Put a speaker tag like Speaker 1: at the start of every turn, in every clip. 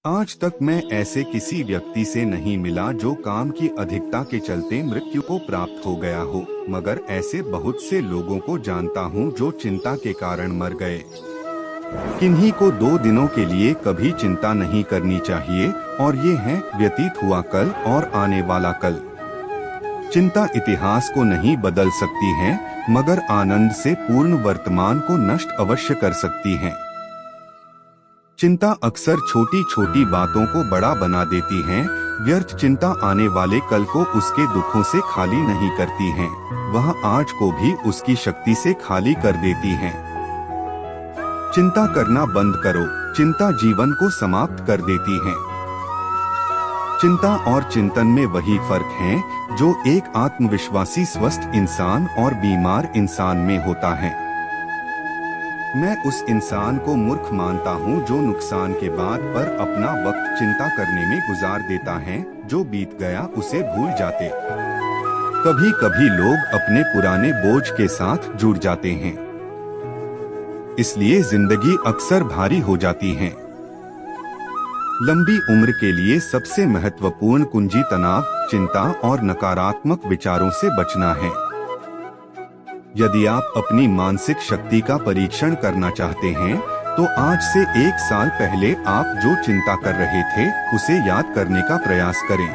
Speaker 1: आज तक मैं ऐसे किसी व्यक्ति से नहीं मिला जो काम की अधिकता के चलते मृत्यु को प्राप्त हो गया हो, मगर ऐसे बहुत से लोगों को जानता हूँ जो चिंता के कारण मर गए। किन्हीं को 2 दिनों के लिए कभी चिंता नहीं करनी चाहिए, और ये है व्यतीत हुआ कल और आने वाला कल। चिंता इतिहास को नहीं बदल सकती है, मगर आनंद से पूर्ण वर्तमान को नष्ट अवश्य कर सकती है। चिंता अक्सर छोटी छोटी बातों को बड़ा बना देती है। व्यर्थ चिंता आने वाले कल को उसके दुखों से खाली नहीं करती है, वह आज को भी उसकी शक्ति से खाली कर देती है। चिंता करना बंद करो, चिंता जीवन को समाप्त कर देती है। चिंता और चिंतन में वही फर्क है जो एक आत्मविश्वासी स्वस्थ इंसान और बीमार इंसान में होता है। मैं उस इंसान को मूर्ख मानता हूँ जो नुकसान के बाद पर अपना वक्त चिंता करने में गुजार देता है, जो बीत गया उसे भूल जाते। कभी कभी लोग अपने पुराने बोझ के साथ जुड़ जाते हैं, इसलिए जिंदगी अक्सर भारी हो जाती है। लंबी उम्र के लिए सबसे महत्वपूर्ण कुंजी तनाव, चिंता और नकारात्मक विचारों से बचना है। यदि आप अपनी मानसिक शक्ति का परीक्षण करना चाहते हैं, तो आज से 1 साल पहले आप जो चिंता कर रहे थे उसे याद करने का प्रयास करें।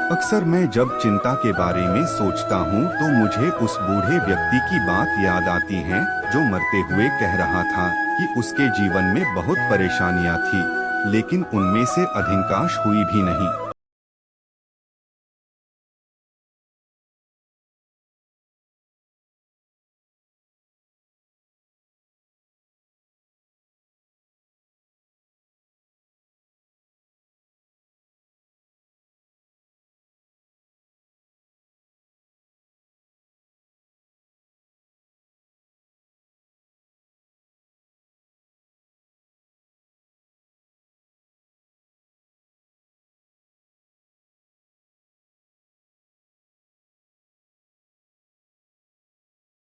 Speaker 1: अक्सर मैं जब चिंता के बारे में सोचता हूँ तो मुझे उस बूढ़े व्यक्ति की बात याद आती है जो मरते हुए कह रहा था कि उसके जीवन में बहुत परेशानियाँ थी, लेकिन उनमें से अधिकांश हुई भी नहीं।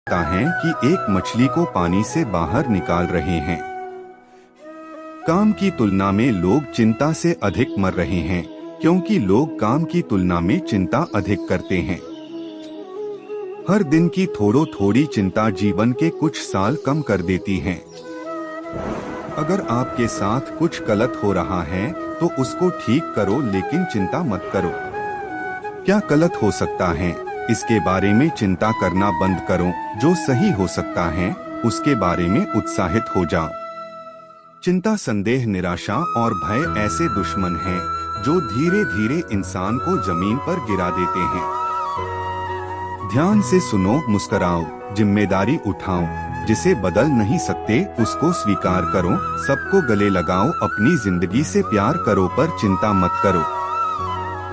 Speaker 1: है कि एक मछली को पानी से बाहर निकाल रहे हैं। काम की तुलना में लोग चिंता से अधिक मर रहे हैं, क्योंकि लोग काम की तुलना में चिंता अधिक करते हैं। हर दिन की थोड़ी थोड़ी चिंता जीवन के कुछ साल कम कर देती है। अगर आपके साथ कुछ गलत हो रहा है तो उसको ठीक करो, लेकिन चिंता मत करो। क्या गलत हो सकता है, इसके बारे में चिंता करना बंद करो। जो सही हो सकता है उसके बारे में उत्साहित हो जाओ। चिंता, संदेह, निराशा और भय ऐसे दुश्मन हैं जो धीरे धीरे इंसान को जमीन पर गिरा देते हैं। ध्यान से सुनो, मुस्कुराओ, जिम्मेदारी उठाओ। जिसे बदल नहीं सकते उसको स्वीकार करो। सबको गले लगाओ, अपनी जिंदगी से प्यार करो, पर चिंता मत करो।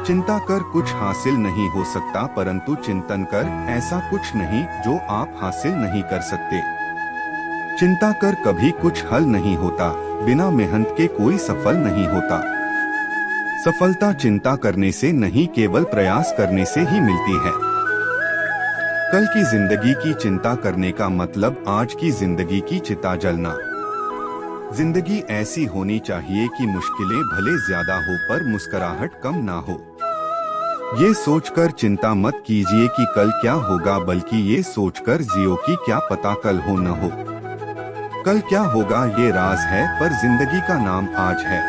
Speaker 1: चिंता कर कुछ हासिल नहीं हो सकता, परंतु चिंतन कर ऐसा कुछ नहीं जो आप हासिल नहीं कर सकते। चिंता कर कभी कुछ हल नहीं होता, बिना मेहनत के कोई सफल नहीं होता। सफलता चिंता करने से नहीं, केवल प्रयास करने से ही मिलती है। कल की जिंदगी की चिंता करने का मतलब आज की जिंदगी की चिता जलना। जिंदगी ऐसी होनी चाहिए कि मुश्किलें भले ज्यादा हो पर मुस्कुराहट कम ना हो। ये सोचकर चिंता मत कीजिए कि कल क्या होगा, बल्कि ये सोचकर जियो कि क्या पता कल हो न हो। कल क्या होगा ये राज है, पर जिंदगी का नाम आज है।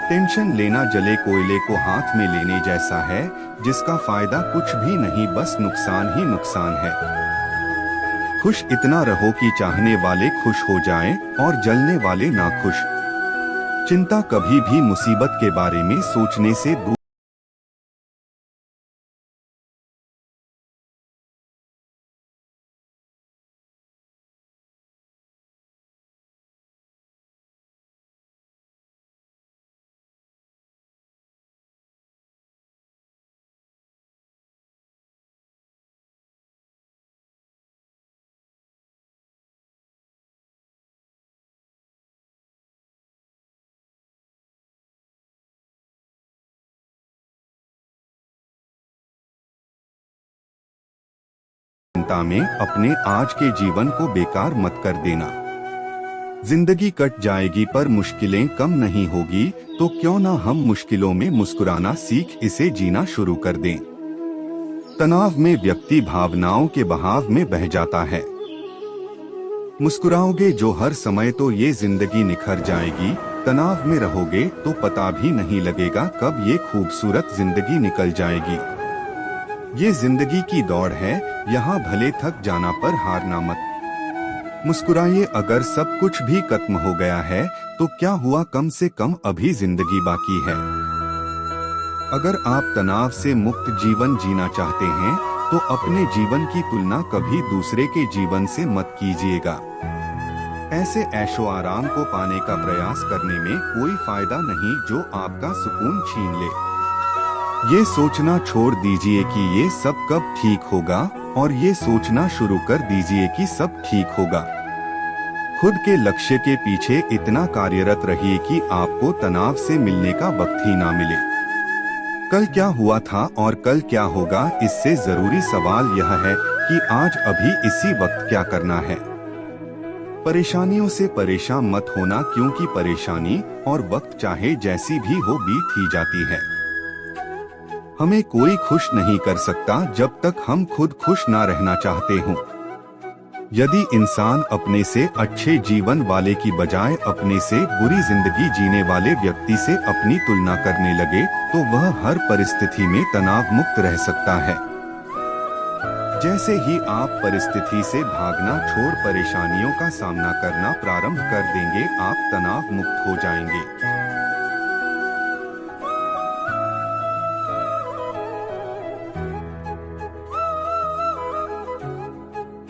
Speaker 1: टेंशन लेना जले कोयले को हाथ में लेने जैसा है, जिसका फायदा कुछ भी नहीं, बस नुकसान ही नुकसान है। खुश इतना रहो कि चाहने वाले खुश हो जाएं और जलने वाले ना खुश। चिंता कभी भी मुसीबत के बारे में सोचने से दूर। चिंता में अपने आज के जीवन को बेकार मत कर देना। जिंदगी कट जाएगी पर मुश्किलें कम नहीं होगी, तो क्यों ना हम मुश्किलों में मुस्कुराना सीख इसे जीना शुरू कर दें। तनाव में व्यक्ति भावनाओं के बहाव में बह जाता है। मुस्कुराओगे जो हर समय तो ये जिंदगी निखर जाएगी, तनाव में रहोगे तो पता भी नहीं लगेगा कब ये खूबसूरत जिंदगी निकल जाएगी। ये जिंदगी की दौड़ है, यहाँ भले थक जाना पर हारना मत। मुस्कुराइए, अगर सब कुछ भी खत्म हो गया है तो क्या हुआ, कम से कम अभी जिंदगी बाकी है। अगर आप तनाव से मुक्त जीवन जीना चाहते हैं तो अपने जीवन की तुलना कभी दूसरे के जीवन से मत कीजिएगा। ऐसे ऐशो आराम को पाने का प्रयास करने में कोई फायदा नहीं जो आपका सुकून छीन ले। ये सोचना छोड़ दीजिए कि ये सब कब ठीक होगा और ये सोचना शुरू कर दीजिए कि सब ठीक होगा। खुद के लक्ष्य के पीछे इतना कार्यरत रहिए कि आपको तनाव से मिलने का वक्त ही ना मिले। कल क्या हुआ था और कल क्या होगा, इससे जरूरी सवाल यह है कि आज अभी इसी वक्त क्या करना है। परेशानियों से परेशान मत होना, क्योंकि परेशानी और वक्त चाहे जैसी भी हो बीत ही जाती है। हमें कोई खुश नहीं कर सकता जब तक हम खुद खुश ना रहना चाहते हों। यदि इंसान अपने से अच्छे जीवन वाले की बजाय अपने से बुरी जिंदगी जीने वाले व्यक्ति से अपनी तुलना करने लगे तो वह हर परिस्थिति में तनाव मुक्त रह सकता है। जैसे ही आप परिस्थिति से भागना छोड़ परेशानियों का सामना करना प्रारंभ कर देंगे, आप तनाव मुक्त हो जाएंगे।